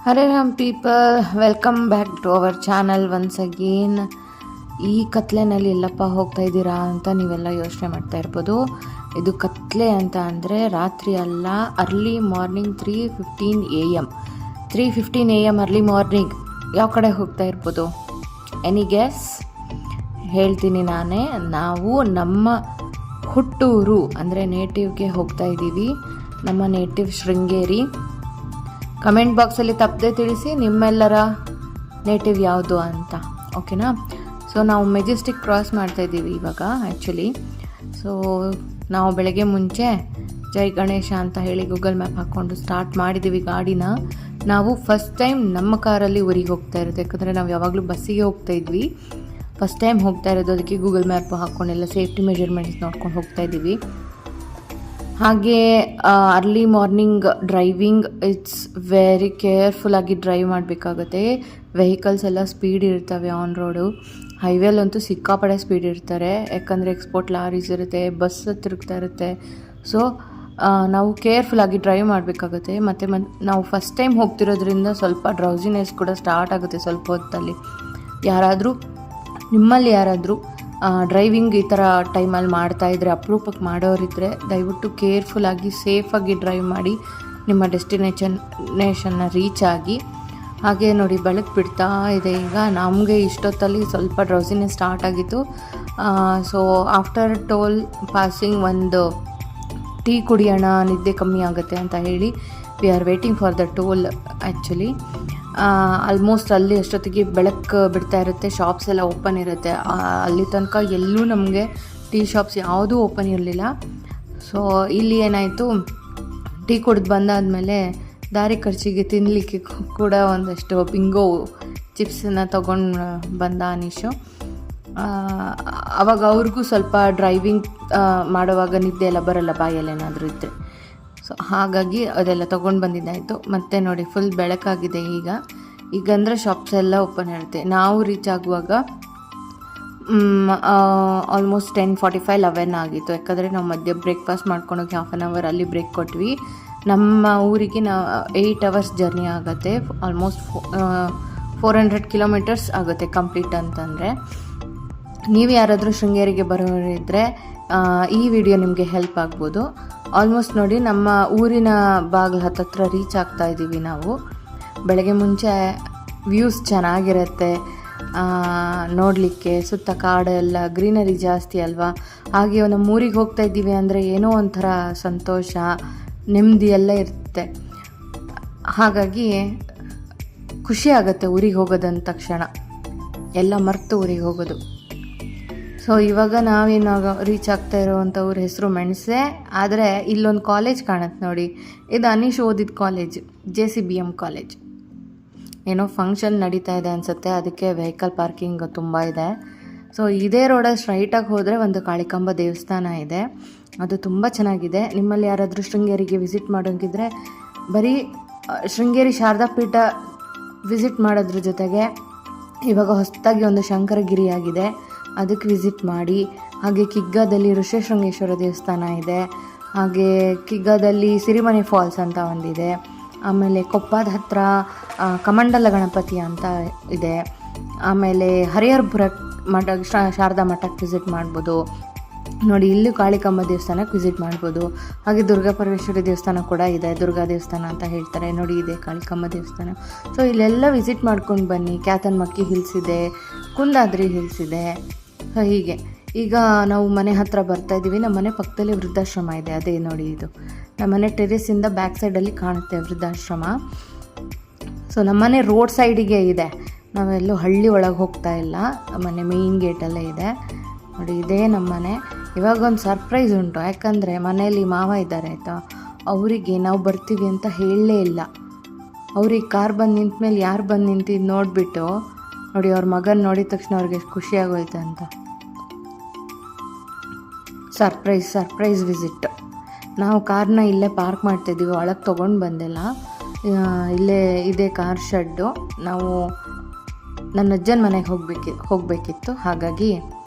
Hare Ram people, welcome back to our channel once again. ಈ ಕತ್ಲೆನಲ್ಲಿ ಎಲ್ಲಪ್ಪ ಹೋಗ್ತಾ ಇದ್ದೀರಾ ಅಂತ ನೀವೆಲ್ಲ ಯೋಚನೆ ಮಾಡ್ತಾ ಇರ್ಬೋದು. ಇದು ಕತ್ಲೆ ಅಂತ ಅಂದರೆ ರಾತ್ರಿ ಅಲ್ಲ, early morning 3:15 AM. 3:15 AM early morning ಯಾವ ಕಡೆ ಹೋಗ್ತಾ ಇರ್ಬೋದು? Any guess? ಹೇಳ್ತೀನಿ ನಾನೇ. ನಾವು ನಮ್ಮ ಹುಟ್ಟೂರು ಅಂದರೆ ನೇಟಿವ್ಗೆ ಹೋಗ್ತಾ ಇದ್ದೀವಿ. ನಮ್ಮ ನೇಟಿವ್ ಶೃಂಗೇರಿ. ಕಮೆಂಟ್ ಬಾಕ್ಸಲ್ಲಿ ತಪ್ಪದೆ ತಿಳಿಸಿ ನಿಮ್ಮೆಲ್ಲರ ನೇಟಿವ್ ಯಾವುದು ಅಂತ, ಓಕೆನಾ? ಸೊ ನಾವು ಮೆಜೆಸ್ಟಿಕ್ ಕ್ರಾಸ್ ಮಾಡ್ತಾಯಿದ್ದೀವಿ ಇವಾಗ ಆ್ಯಕ್ಚುಲಿ. ಸೊ ನಾವು ಬೆಳಗ್ಗೆ ಮುಂಚೆ ಜೈ ಗಣೇಶ ಅಂತ ಹೇಳಿ ಗೂಗಲ್ ಮ್ಯಾಪ್ ಹಾಕ್ಕೊಂಡು ಸ್ಟಾರ್ಟ್ ಮಾಡಿದ್ದೀವಿ ಗಾಡಿನ. ನಾವು ಫಸ್ಟ್ ಟೈಮ್ ನಮ್ಮ ಕಾರಲ್ಲಿ ಊರಿಗೆ ಹೋಗ್ತಾ ಇರೋದು, ಯಾಕಂದರೆ ನಾವು ಯಾವಾಗಲೂ ಬಸ್ಸಿಗೆ ಹೋಗ್ತಾ ಇದ್ವಿ. ಫಸ್ಟ್ ಟೈಮ್ ಹೋಗ್ತಾ ಇರೋದು, ಅದಕ್ಕೆ ಗೂಗಲ್ ಮ್ಯಾಪ್ ಹಾಕ್ಕೊಂಡೆಲ್ಲ ಸೇಫ್ಟಿ ಮೆಜರ್ಮೆಂಟ್ಸ್ ನೋಡ್ಕೊಂಡು ಹೋಗ್ತಾ ಇದ್ದೀವಿ. ಹಾಗೆ early morning driving, it's very ಕೇರ್ಫುಲ್ಲಾಗಿ ಡ್ರೈವ್ ಮಾಡಬೇಕಾಗತ್ತೆ. ವೆಹಿಕಲ್ಸ್ ಎಲ್ಲ ಸ್ಪೀಡ್ ಇರ್ತವೆ ಆನ್ ರೋಡು. ಹೈವೇಲಂತೂ ಸಿಕ್ಕಾಪಡೆ ಸ್ಪೀಡ್ ಇರ್ತಾರೆ, ಯಾಕಂದರೆ ಎಕ್ಸ್ಪೋರ್ಟ್ ಲಾರೀಸ್ ಇರುತ್ತೆ, ಬಸ್ ತಿರುಗ್ತಾ ಇರುತ್ತೆ. ಸೊ ನಾವು ಕೇರ್ಫುಲ್ಲಾಗಿ ಡ್ರೈವ್ ಮಾಡಬೇಕಾಗುತ್ತೆ. ಮತ್ತು ನಾವು ಫಸ್ಟ್ ಟೈಮ್ ಹೋಗ್ತಿರೋದ್ರಿಂದ ಸ್ವಲ್ಪ ಡ್ರೌಸಿನೆಸ್ ಕೂಡ ಸ್ಟಾರ್ಟ್ ಆಗುತ್ತೆ ಸ್ವಲ್ಪ ಹೊತ್ತಲ್ಲಿ. ನಿಮ್ಮಲ್ಲಿ ಯಾರಾದರೂ ಡ್ರೈವಿಂಗ್ ಈ ಥರ ಟೈಮಲ್ಲಿ ಮಾಡ್ತಾಯಿದ್ರೆ, ಅಪರೂಪಕ್ಕೆ ಮಾಡೋರಿದ್ದರೆ ದಯವಿಟ್ಟು ಕೇರ್ಫುಲ್ಲಾಗಿ ಸೇಫಾಗಿ ಡ್ರೈವ್ ಮಾಡಿ ನಿಮ್ಮ ಡೆಸ್ಟಿನೇಷನ್ನ ರೀಚ್ ಆಗಿ. ಹಾಗೆ ನೋಡಿ, ಬೆಳಕು ಬಿಡ್ತಾ ಇದೆ ಈಗ. ನಮಗೆ ಇಷ್ಟೊತ್ತಲ್ಲಿ ಸ್ವಲ್ಪ ಡ್ರೌಸಿನೆಸ್ ಸ್ಟಾರ್ಟ್ ಆಗಿತ್ತು. ಸೊ ಆಫ್ಟರ್ ಟೋಲ್ ಪಾಸಿಂಗ್ ಒಂದು ಟೀ ಕುಡಿಯೋಣ, ನಿದ್ದೆ ಕಮ್ಮಿ ಆಗುತ್ತೆ ಅಂತ ಹೇಳಿ we are waiting for the toll actually. Almost ಅಲ್ಲಿ ಅಷ್ಟೊತ್ತಿಗೆ ಬೆಳಕು ಬಿಡ್ತಾ ಇರುತ್ತೆ, ಶಾಪ್ಸ್ ಎಲ್ಲ ಓಪನ್ ಇರುತ್ತೆ. ಅಲ್ಲಿ ತನಕ ಎಲ್ಲೂ ನಮಗೆ ಟೀ ಶಾಪ್ಸ್ ಯಾವುದೂ ಓಪನ್ ಇರಲಿಲ್ಲ. ಸೊ ಇಲ್ಲಿ ಏನಾಯಿತು, ಟೀ ಕುಡಿದು ಬಂದಾದಮೇಲೆ ದಾರಿ ಖರ್ಚಿಗೆ ತಿನ್ನಲಿಕ್ಕೆ ಕೂಡ ಒಂದಷ್ಟು ಬಿಂಗೋ ಚಿಪ್ಸನ್ನು ತೊಗೊಂಡು ಬಂದ ಅನೀಶು. ಆವಾಗ ಅವ್ರಿಗೂ ಸ್ವಲ್ಪ ಡ್ರೈವಿಂಗ್ ಮಾಡುವಾಗ ನಿದ್ದೆ ಎಲ್ಲ ಬರೋಲ್ಲ ಬಾಯಲ್ಲೇನಾದರೂ ಇದ್ದರೆ. ಸೊ ಹಾಗಾಗಿ ಅದೆಲ್ಲ ತೊಗೊಂಡು ಬಂದಿದ್ದಾಯಿತು. ಮತ್ತು ನೋಡಿ, ಫುಲ್ ಬೆಳಕಾಗಿದೆ ಈಗಂದರೆ ಶಾಪ್ಸ್ ಎಲ್ಲ ಓಪನ್ ಇರುತ್ತೆ. ನಾವು ರೀಚ್ ಆಗುವಾಗ ಆಲ್ಮೋಸ್ಟ್ 10:45, 11 ಆಗಿತ್ತು. ಯಾಕಂದರೆ ನಾವು ಮಧ್ಯೆ ಬ್ರೇಕ್ಫಾಸ್ಟ್ ಮಾಡ್ಕೊಂಡೋಗಿ 1/2 hour ಅಲ್ಲಿ ಬ್ರೇಕ್ ಕೊಟ್ವಿ. ನಮ್ಮ ಊರಿಗೆ 8 hours ಜರ್ನಿ ಆಗುತ್ತೆ. ಆಲ್ಮೋಸ್ಟ್ 400 kilometers ಆಗುತ್ತೆ ಕಂಪ್ಲೀಟ್ ಅಂತಂದರೆ. ನೀವು ಯಾರಾದರೂ ಶೃಂಗೇರಿಗೆ ಬರೋರಿದ್ದರೆ ಈ ವಿಡಿಯೋ ನಿಮಗೆ ಹೆಲ್ಪ್ ಆಗ್ಬೋದು. ಆಲ್ಮೋಸ್ಟ್ ನೋಡಿ, ನಮ್ಮ ಊರಿನ ಬಾಗಿಲು ಹತ್ತತ್ರ ರೀಚ್ ಆಗ್ತಾ ಇದ್ದೀವಿ ನಾವು. ಬೆಳಗ್ಗೆ ಮುಂಚೆ ವ್ಯೂಸ್ ಚೆನ್ನಾಗಿರುತ್ತೆ ನೋಡಲಿಕ್ಕೆ. ಸುತ್ತ ಕಾಡೆಲ್ಲ ಗ್ರೀನರಿ ಜಾಸ್ತಿ ಅಲ್ವಾ. ಹಾಗೆ ನಮ್ಮ ಊರಿಗೆ ಹೋಗ್ತಾ ಇದ್ದೀವಿ ಅಂದರೆ ಏನೋ ಒಂಥರ ಸಂತೋಷ, ನೆಮ್ಮದಿ ಎಲ್ಲ ಇರುತ್ತೆ. ಹಾಗಾಗಿ ಖುಷಿ ಆಗುತ್ತೆ ಊರಿಗೆ ಹೋಗೋದಂದ ತಕ್ಷಣ, ಎಲ್ಲ ಮರೆತು ಊರಿಗೆ ಹೋಗೋದು. ಸೊ ಇವಾಗ ನಾವೇನಾಗ ರೀಚ್ ಆಗ್ತಾ ಇರೋವಂಥ ಊರ ಹೆಸರು ಮೆಣಸೆ. ಆದರೆ ಇಲ್ಲೊಂದು ಕಾಲೇಜ್ ಕಾಣುತ್ತೆ ನೋಡಿ, ಇದು ಅನೀಶ್ ಓದಿದ ಕಾಲೇಜ್, JCBM ಕಾಲೇಜ್. ಏನೋ ಫಂಕ್ಷನ್ ನಡೀತಾ ಇದೆ ಅನಿಸುತ್ತೆ, ಅದಕ್ಕೆ ವೆಹಿಕಲ್ ಪಾರ್ಕಿಂಗ್ ತುಂಬ ಇದೆ. ಸೊ ಇದೇ ರೋಡಲ್ಲಿ ಸ್ಟ್ರೈಟಾಗಿ ಹೋದರೆ ಒಂದು ಕಾಳಿಕಾಂಬ ದೇವಸ್ಥಾನ ಇದೆ, ಅದು ತುಂಬ ಚೆನ್ನಾಗಿದೆ. ನಿಮ್ಮಲ್ಲಿ ಯಾರಾದರೂ ಶೃಂಗೇರಿಗೆ ವಿಸಿಟ್ ಮಾಡೋಂಗಿದ್ರೆ ಬರೀ ಶೃಂಗೇರಿ ಶಾರದಾ ಪೀಠ ವಿಸಿಟ್ ಮಾಡೋದ್ರ ಜೊತೆಗೆ ಇವಾಗ ಹೊಸದಾಗಿ ಒಂದು ಶಂಕರಗಿರಿ ಆಗಿದೆ, ಅದಕ್ಕೆ ವಿಸಿಟ್ ಮಾಡಿ. ಹಾಗೆ ಕಿಗ್ಗಾದಲ್ಲಿ ಋಷೇಶೃಂಗೇಶ್ವರ ದೇವಸ್ಥಾನ ಇದೆ. ಹಾಗೆ ಕಿಗ್ಗಾದಲ್ಲಿ ಸಿರಿಮನೆ ಫಾಲ್ಸ್ ಅಂತ ಒಂದಿದೆ. ಆಮೇಲೆ ಕೊಪ್ಪದ ಹತ್ರ ಕಮಂಡಲ ಗಣಪತಿ ಅಂತ ಇದೆ. ಆಮೇಲೆ ಹರಿಹರಪುರ ಮಠ, ಶಾರದಾ ಮಠಕ್ಕೆ ವಿಸಿಟ್ ಮಾಡ್ಬೋದು ನೋಡಿ. ಇಲ್ಲಿ ಕಾಳಿಕಾಂಬ ದೇವಸ್ಥಾನಕ್ಕೆ ವಿಸಿಟ್ ಮಾಡ್ಬೋದು. ಹಾಗೆ ದುರ್ಗಾ ಪರಮೇಶ್ವರಿ ದೇವಸ್ಥಾನ ಕೂಡ ಇದೆ, ದುರ್ಗಾ ದೇವಸ್ಥಾನ ಅಂತ ಹೇಳ್ತಾರೆ ನೋಡಿ, ಇದೆ ಕಾಳಿಕಾಂಬ ದೇವಸ್ಥಾನ. ಸೊ ಇಲ್ಲೆಲ್ಲ ವಿಸಿಟ್ ಮಾಡ್ಕೊಂಡು ಬನ್ನಿ. ಕ್ಯಾತನ್ಮಕ್ಕಿ ಹಿಲ್ಸ್ ಇದೆ, ಕುಂದಾದ್ರಿ ಹಿಲ್ಸ್ ಇದೆ. ಸೊ ಹೀಗೆ ಈಗ ನಾವು ಮನೆ ಹತ್ರ ಬರ್ತಾ ಇದ್ದೀವಿ. ನಮ್ಮ ಮನೆ ಪಕ್ಕದಲ್ಲಿ ವೃದ್ಧಾಶ್ರಮ ಇದೆ, ಅದೇ ನೋಡಿ ಇದು ನಮ್ಮ ಮನೆ ಟೆರೇಸಿಂದ ಬ್ಯಾಕ್ ಸೈಡಲ್ಲಿ ಕಾಣುತ್ತೆ ವೃದ್ಧಾಶ್ರಮ. ಸೊ ನಮ್ಮನೆ ರೋಡ್ ಸೈಡಿಗೆ ಇದೆ, ನಾವೆಲ್ಲೂ ಹಳ್ಳಿ ಒಳಗೆ ಹೋಗ್ತಾ ಇಲ್ಲ, ಮನೆ ಮೇಯ್ನ್ ಗೇಟಲ್ಲೇ ಇದೆ ನೋಡಿ, ಇದೇ ನಮ್ಮ ಮನೆ. ಇವಾಗ ಒಂದು ಸರ್ಪ್ರೈಸ್ ಉಂಟು, ಯಾಕಂದರೆ ಮನೆಯಲ್ಲಿ ಮಾವ ಇದ್ದಾರೆ ಆಯಿತಾ, ಅವರಿಗೆ ನಾವು ಬರ್ತೀವಿ ಅಂತ ಹೇಳಲೇ ಇಲ್ಲ. ಅವ್ರಿಗೆ ಕಾರ್ ಬಂದು ನಿಂತ ಮೇಲೆ ಯಾರು ಬಂದು ನಿಂತಿದ್ದು ನೋಡಿಬಿಟ್ಟು ನೋಡಿ, ಅವ್ರ ಮಗನ ನೋಡಿದ ತಕ್ಷಣ ಅವ್ರಿಗೆ ಎಷ್ಟು ಖುಷಿಯಾಗೋಯ್ತು ಅಂತ. Surprise visit. ನಾವು ಕಾರ್ನ ಇಲ್ಲೇ ಪಾರ್ಕ್ ಮಾಡ್ತಾಯಿದ್ದೀವಿ, ಒಳಗೆ ತೊಗೊಂಡು ಬಂದಿಲ್ಲ. ಇಲ್ಲೇ ಇದೆ ಕಾರ್ ಶೆಡ್ಡು. ನಾವು ನನ್ನ ಅಜ್ಜನ ಮನೆಗೆ ಹೋಗಬೇಕಿತ್ತು, ಹಾಗಾಗಿ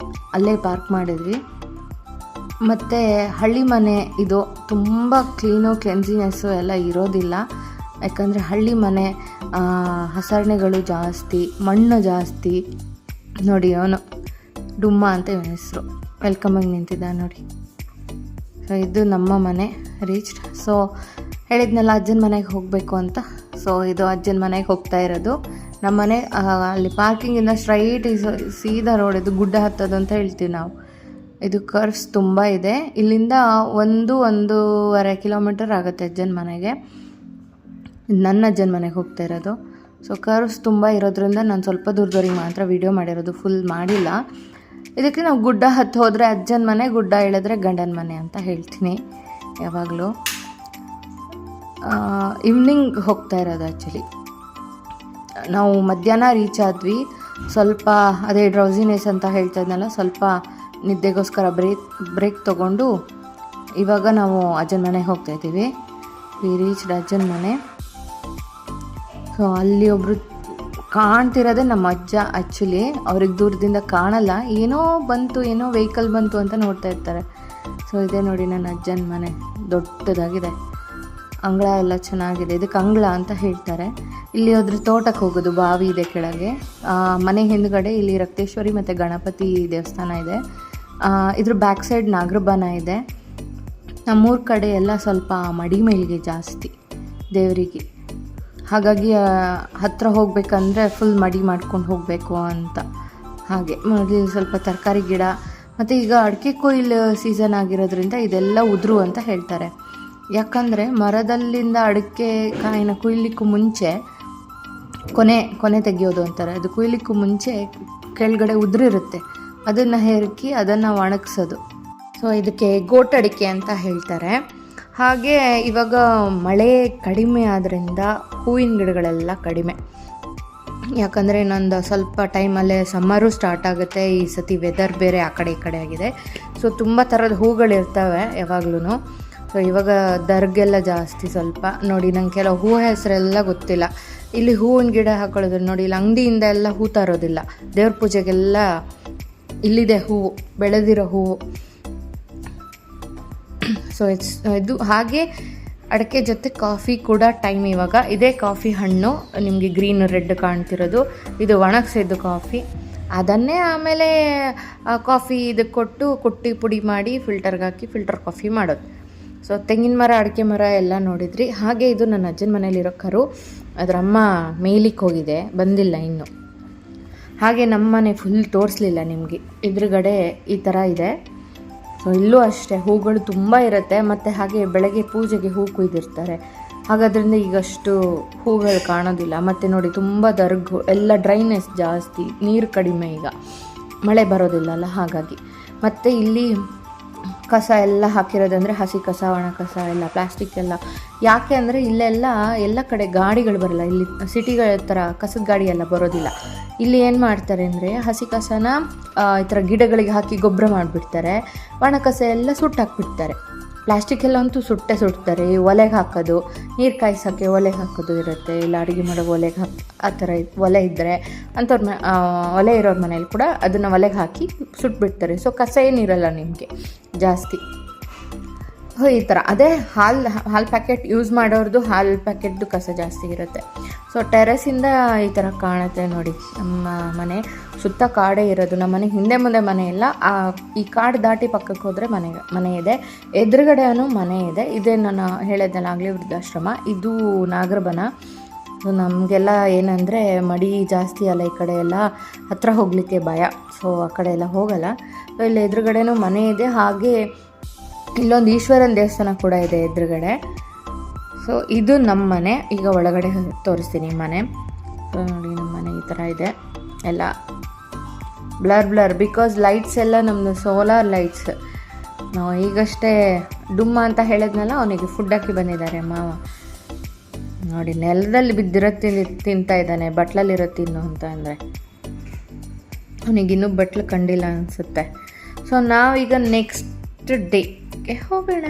ಅಲ್ಲೇ ಪಾರ್ಕ್ ಮಾಡಿದ್ವಿ. ಮತ್ತು ಹಳ್ಳಿ ಮನೆ ಇದು, ತುಂಬ ಕ್ಲೀನ್ಸಿನೆಸ್ಸು ಎಲ್ಲ ಇರೋದಿಲ್ಲ. ಯಾಕಂದರೆ ಹಳ್ಳಿ ಮನೆ ಹಸರಣೆಗಳು ಜಾಸ್ತಿ, ಮಣ್ಣು ಜಾಸ್ತಿ. ನೋಡಿ ಅವನು ಡುಮ್ಮ ಅಂತ ಇವನ ಹೆಸರು, ವೆಲ್ಕಮಾಗಿ ನಿಂತಿದ್ದ ನೋಡಿ. ಸೊ ಇದು ನಮ್ಮ ಮನೆ ರೀಚ್ಡ್. ಸೊ ಹೇಳಿದ್ನಲ್ಲ ಅಜ್ಜನ ಮನೆಗೆ ಹೋಗಬೇಕು ಅಂತ. ಸೊ ಇದು ಅಜ್ಜನ ಮನೆಗೆ ಹೋಗ್ತಾ ಇರೋದು. ನಮ್ಮ ಮನೆ ಅಲ್ಲಿ ಪಾರ್ಕಿಂಗಿಂದ ಸ್ಟ್ರೈಟ್ ಸೀದಾ ರೋಡ್, ಇದು ಗುಡ್ಡ ಹತ್ತೋದು ಅಂತ ಹೇಳ್ತೀವಿ ನಾವು. ಇದು ಕರ್ವ್ಸ್ ತುಂಬ ಇದೆ. ಇಲ್ಲಿಂದ 1-1.5 ಕಿಲೋಮೀಟರ್ ಆಗುತ್ತೆ ಅಜ್ಜನ ಮನೆಗೆ. ನನ್ನ ಅಜ್ಜನ ಮನೆಗೆ ಹೋಗ್ತಾ ಇರೋದು. ಸೊ ಕರ್ವ್ಸ್ ತುಂಬ ಇರೋದ್ರಿಂದ ನಾನು ಸ್ವಲ್ಪ ದೂರದವ್ರಿಗೆ ಮಾತ್ರ ವೀಡಿಯೋ ಮಾಡಿರೋದು, ಫುಲ್ ಮಾಡಿಲ್ಲ. ಇದಕ್ಕೆ ನಾವು ಗುಡ್ಡ ಹತ್ತು ಹೋದರೆ ಅಜ್ಜನ ಮನೆ, ಗುಡ್ಡ ಇಳಿದ್ರೆ ಗಂಡನ ಮನೆ ಅಂತ ಹೇಳ್ತೀನಿ ಯಾವಾಗಲೂ. ಈವ್ನಿಂಗ್ ಹೋಗ್ತಾ ಇರೋದು ಆ್ಯಕ್ಚುಲಿ. ನಾವು ಮಧ್ಯಾಹ್ನ ರೀಚ್ ಆದ್ವಿ. ಸ್ವಲ್ಪ ಅದೇ ಡ್ರೌಸಿನೆಸ್ ಅಂತ ಹೇಳ್ತಾ ಇದ್ನಲ್ಲ, ಸ್ವಲ್ಪ ನಿದ್ದೆಗೋಸ್ಕರ ಬ್ರೇಕ್ ತೊಗೊಂಡು ಇವಾಗ ನಾವು ಅಜ್ಜನ ಮನೆಗೆ ಹೋಗ್ತಾಯಿದ್ದೀವಿ. ವಿ ರೀಚ್ಡ್ ಅಜ್ಜನ ಮನೆ. ಸೊ ಅಲ್ಲಿ ಒಬ್ಬರು ಕಾಣ್ತಿರೋದೇ ನಮ್ಮ ಅಜ್ಜ. ಆ್ಯಕ್ಚುಲಿ ಅವ್ರಿಗೆ ದೂರದಿಂದ ಕಾಣಲ್ಲ, ಏನೋ ವೆಹಿಕಲ್ ಬಂತು ಅಂತ ನೋಡ್ತಾ ಇರ್ತಾರೆ. ಸೊ ಇದೇ ನೋಡಿ ನನ್ನ ಅಜ್ಜನ ಮನೆ, ದೊಡ್ಡದಾಗಿದೆ. ಅಂಗಳ ಎಲ್ಲ ಚೆನ್ನಾಗಿದೆ, ಇದಕ್ಕೆ ಅಂಗಳ ಅಂತ ಹೇಳ್ತಾರೆ. ಇಲ್ಲಿ ಅದ್ರ ತೋಟಕ್ಕೆ ಹೋಗೋದು, ಬಾವಿ ಇದೆ ಕೆಳಗೆ. ಮನೆ ಹಿಂದ್ಗಡೆ ಇಲ್ಲಿ ರಕ್ತೇಶ್ವರಿ ಮತ್ತು ಗಣಪತಿ ದೇವಸ್ಥಾನ ಇದೆ. ಇದ್ರ ಬ್ಯಾಕ್ ಸೈಡ್ ನಾಗರಬನ ಇದೆ. ನಮ್ಮೂರ ಕಡೆ ಎಲ್ಲ ಸ್ವಲ್ಪ ಮಡಿ ಮೈಲಿಗೆ ಜಾಸ್ತಿ ದೇವರಿಗೆ, ಹಾಗಾಗಿ ಹತ್ತಿರ ಹೋಗ್ಬೇಕಂದ್ರೆ ಫುಲ್ ಮಡಿ ಮಾಡ್ಕೊಂಡು ಹೋಗಬೇಕು ಅಂತ. ಹಾಗೆ ಇಲ್ಲಿ ಸ್ವಲ್ಪ ತರಕಾರಿ ಗಿಡ, ಮತ್ತು ಈಗ ಅಡಿಕೆ ಕೊಯ್ಲು ಸೀಸನ್ ಆಗಿರೋದ್ರಿಂದ ಇದೆಲ್ಲ ಉದುರು ಅಂತ ಹೇಳ್ತಾರೆ. ಯಾಕಂದರೆ ಮರದಲ್ಲಿಂದ ಅಡಿಕೆ ಕಾಯಿನ ಕುಯ್ಲಿಕ್ಕೂ ಮುಂಚೆ ಕೊನೆ ತೆಗೆಯೋದು ಅಂತಾರೆ. ಅದು ಕುಯ್ಲಿಕ್ಕೂ ಮುಂಚೆ ಕೆಳಗಡೆ ಉದುರಿರುತ್ತೆ, ಅದನ್ನು ಹೆರಕಿ ಅದನ್ನು ಒಣಗಿಸೋದು. ಸೊ ಇದಕ್ಕೆ ಗೋಟಡಿಕೆ ಅಂತ ಹೇಳ್ತಾರೆ. ಹಾಗೆ ಇವಾಗ ಮಳೆ ಕಡಿಮೆ ಆದ್ದರಿಂದ ಹೂವಿನ ಗಿಡಗಳೆಲ್ಲ ಕಡಿಮೆ. ಯಾಕಂದರೆ ಇನ್ನೊಂದು ಸ್ವಲ್ಪ ಟೈಮಲ್ಲೇ ಸಮ್ಮರು ಸ್ಟಾರ್ಟ್ ಆಗುತ್ತೆ. ಈ ಸತಿ ವೆದರ್ ಬೇರೆ ಆ ಕಡೆ ಈ ಕಡೆ ಆಗಿದೆ. ಸೊ ತುಂಬ ಥರದ ಹೂಗಳಿರ್ತವೆ ಯಾವಾಗ್ಲೂ. ಸೊ ಇವಾಗ ದರ್ಗೆಲ್ಲ ಜಾಸ್ತಿ ಸ್ವಲ್ಪ. ನೋಡಿ ನಂಗೆ ಕೆಲವು ಹೂ ಹೆಸರೆಲ್ಲ ಗೊತ್ತಿಲ್ಲ. ಇಲ್ಲಿ ಹೂವಿನ ಗಿಡ ಹಾಕೊಳ್ಳೋದು ನೋಡಿ, ಇಲ್ಲಿ ಅಂಗಡಿಯಿಂದ ಎಲ್ಲ ಹೂ ತರೋದಿಲ್ಲ. ದೇವ್ರ ಪೂಜೆಗೆಲ್ಲ ಇಲ್ಲಿದೆ ಹೂವು, ಬೆಳೆದಿರೋ ಹೂವು. ಸೊ ಇದು ಹಾಗೆ ಅಡಿಕೆ ಜೊತೆ ಕಾಫಿ ಕೂಡ ಟೈಮ್ ಇವಾಗ. ಇದೇ ಕಾಫಿ ಹಣ್ಣು ನಿಮಗೆ ಗ್ರೀನ್ ರೆಡ್ ಕಾಣ್ತಿರೋದು, ಇದು ಒಣಗಿಸಿದ್ದು ಕಾಫಿ. ಅದನ್ನೇ ಆಮೇಲೆ ಕಾಫಿ ಇದಕ್ಕೆ ಕೊಟ್ಟು ಕುಟ್ಟಿ ಪುಡಿ ಮಾಡಿ ಫಿಲ್ಟರ್ಗೆ ಹಾಕಿ ಫಿಲ್ಟರ್ ಕಾಫಿ ಮಾಡೋದು. ಸೊ ತೆಂಗಿನ ಮರ, ಅಡಿಕೆ ಮರ ಎಲ್ಲ ನೋಡಿದ್ರಿ. ಹಾಗೆ ಇದು ನನ್ನ ಅಜ್ಜನ ಮನೇಲಿರೋ ಕರು, ಅದರ ಅಮ್ಮ ಮೇಲಿಕ್ಕೆ ಹೋಗಿದೆ, ಬಂದಿಲ್ಲ ಇನ್ನು. ಹಾಗೆ ನಮ್ಮ ಮನೆ ಫುಲ್ ತೋರಿಸ್ಲಿಲ್ಲ ನಿಮಗೆ. ಎದುರುಗಡೆ ಈ ಥರ ಇದೆ. ಸೊ ಇಲ್ಲೂ ಅಷ್ಟೇ ಹೂಗಳು ತುಂಬ ಇರುತ್ತೆ. ಮತ್ತು ಹಾಗೆ ಬೆಳಗ್ಗೆ ಪೂಜೆಗೆ ಹೂ ಕುಯ್ದಿರ್ತಾರೆ, ಹಾಗಾದ್ರಿಂದ ಈಗಷ್ಟು ಹೂಗಳು ಕಾಣೋದಿಲ್ಲ. ಮತ್ತು ನೋಡಿ ತುಂಬ ದರ್ಗು ಎಲ್ಲ ಡ್ರೈನೆಸ್ ಜಾಸ್ತಿ, ನೀರು ಕಡಿಮೆ, ಈಗ ಮಳೆ ಬರೋದಿಲ್ಲಲ್ಲ ಹಾಗಾಗಿ. ಮತ್ತು ಇಲ್ಲಿ ಕಸ ಎಲ್ಲ ಹಾಕಿರೋದಂದರೆ ಹಸಿ ಕಸ, ಒಣ ಕಸ ಎಲ್ಲ, ಪ್ಲಾಸ್ಟಿಕ್ ಎಲ್ಲ. ಯಾಕೆ ಅಂದರೆ ಎಲ್ಲ ಕಡೆ ಗಾಡಿಗಳು ಬರಲ್ಲ. ಇಲ್ಲಿ ಸಿಟಿಗಳ ಥರ ಕಸದ ಗಾಡಿ ಎಲ್ಲ ಬರೋದಿಲ್ಲ. ಇಲ್ಲಿ ಏನು ಮಾಡ್ತಾರೆ ಅಂದರೆ ಹಸಿ ಕಸನ ಈ ಥರ ಗಿಡಗಳಿಗೆ ಹಾಕಿ ಗೊಬ್ಬರ ಮಾಡಿಬಿಡ್ತಾರೆ, ಒಣ ಕಸ ಎಲ್ಲ ಸುಟ್ಟಾಕ್ಬಿಡ್ತಾರೆ. ಪ್ಲಾಸ್ಟಿಕ್ ಎಲ್ಲ ಅಂತೂ ಸುಡ್ತಾರೆ. ಒಲೆಗೆ ಹಾಕೋದು, ನೀರು ಕಾಯಿಸೋಕ್ಕೆ ಒಲೆಗೆ ಹಾಕೋದು ಇರುತ್ತೆ, ಇಲ್ಲ ಅಡುಗೆ ಮಾಡೋ ಒಲೆಗೆ ಆ ಥರ ಒಲೆ ಇದ್ದರೆ ಅಂಥವ್ರ ಒಲೆ ಇರೋರ ಮನೇಲಿ ಕೂಡ ಅದನ್ನು ಒಲೆಗೆ ಹಾಕಿ ಸುಟ್ಬಿಡ್ತಾರೆ. ಸೊ ಕಸ ಏನಿರಲ್ಲ ನಿಮಗೆ ಜಾಸ್ತಿ. ಈ ಥರ ಅದೇ ಹಾಲು ಪ್ಯಾಕೆಟ್ ಯೂಸ್ ಮಾಡೋರ್ದು ಹಾಲು ಪ್ಯಾಕೆಟ್ದು ಕಸ ಜಾಸ್ತಿ ಇರುತ್ತೆ. ಸೊ ಟೆರೆಸಿಂದ ಈ ಥರ ಕಾಣುತ್ತೆ ನೋಡಿ ನಮ್ಮ ಮನೆ. ಸುತ್ತ ಕಾಡೇ ಇರೋದು. ನಮ್ಮ ಮನೆ ಹಿಂದೆ ಮುಂದೆ ಮನೆ ಇಲ್ಲ. ಈ ಕಾಡು ದಾಟಿ ಪಕ್ಕಕ್ಕೆ ಹೋದರೆ ಮನೆ ಇದೆ. ಎದುರುಗಡೆನೂ ಮನೆ ಇದೆ. ಇದೇ ನಾನು ಹೇಳಿದ್ನಲ್ಲ ಆಗಲೇ ವೃದ್ಧಾಶ್ರಮ. ಇದು ನಾಗರಬನ. ಸೊ ನಮಗೆಲ್ಲ ಏನಂದರೆ ಮಡಿ ಜಾಸ್ತಿ ಅಲ್ಲ, ಈ ಕಡೆ ಎಲ್ಲ ಹತ್ತಿರ ಹೋಗಲಿಕ್ಕೆ ಭಯ. ಸೊ ಆ ಕಡೆ ಎಲ್ಲ ಹೋಗಲ್ಲ. ಸೊ ಇಲ್ಲಿ ಎದುರುಗಡೆನೂ ಮನೆ ಇದೆ. ಹಾಗೆ ಇಲ್ಲೊಂದು ಈಶ್ವರನ ದೇವಸ್ಥಾನ ಕೂಡ ಇದೆ ಎದುರುಗಡೆ. ಸೊ ಇದು ನಮ್ಮ ಮನೆ. ಈಗ ಒಳಗಡೆ ತೋರಿಸ್ತೀನಿ ಮನೆ. ಸೊ ನೋಡಿ ನಮ್ಮ ಮನೆ ಈ ಥರ ಇದೆ. ಎಲ್ಲ ಬ್ಲರ್ ಬಿಕಾಸ್ ಲೈಟ್ಸ್ ಎಲ್ಲ ನಮ್ಮದು ಸೋಲಾರ್ ಲೈಟ್ಸ್. ನಾವು ಈಗಷ್ಟೇ ಡುಮ್ಮ ಅಂತ ಹೇಳಿದ್ನಲ್ಲ, ಅವನಿಗೆ ಫುಡ್ ಹಾಕಿ ಬಂದಿದ್ದಾರೆ ಮಾವ. ನೋಡಿ ನೆಲದಲ್ಲಿ ಬಿದ್ದಿರೋ ತಿಂತಾ ಇದ್ದಾನೆ, ಬಟ್ಲಲ್ಲಿರೋ ತಿನ್ನು ಅಂತ ಅಂದರೆ. ಅವನಿಗಿನ್ನೂ ಬಟ್ಲು ಕಂಡಿಲ್ಲ ಅನಿಸುತ್ತೆ. ಸೊ ನಾವೀಗ ನೆಕ್ಸ್ಟ್ ಡೇಗೆ ಹೋಗೋಣ.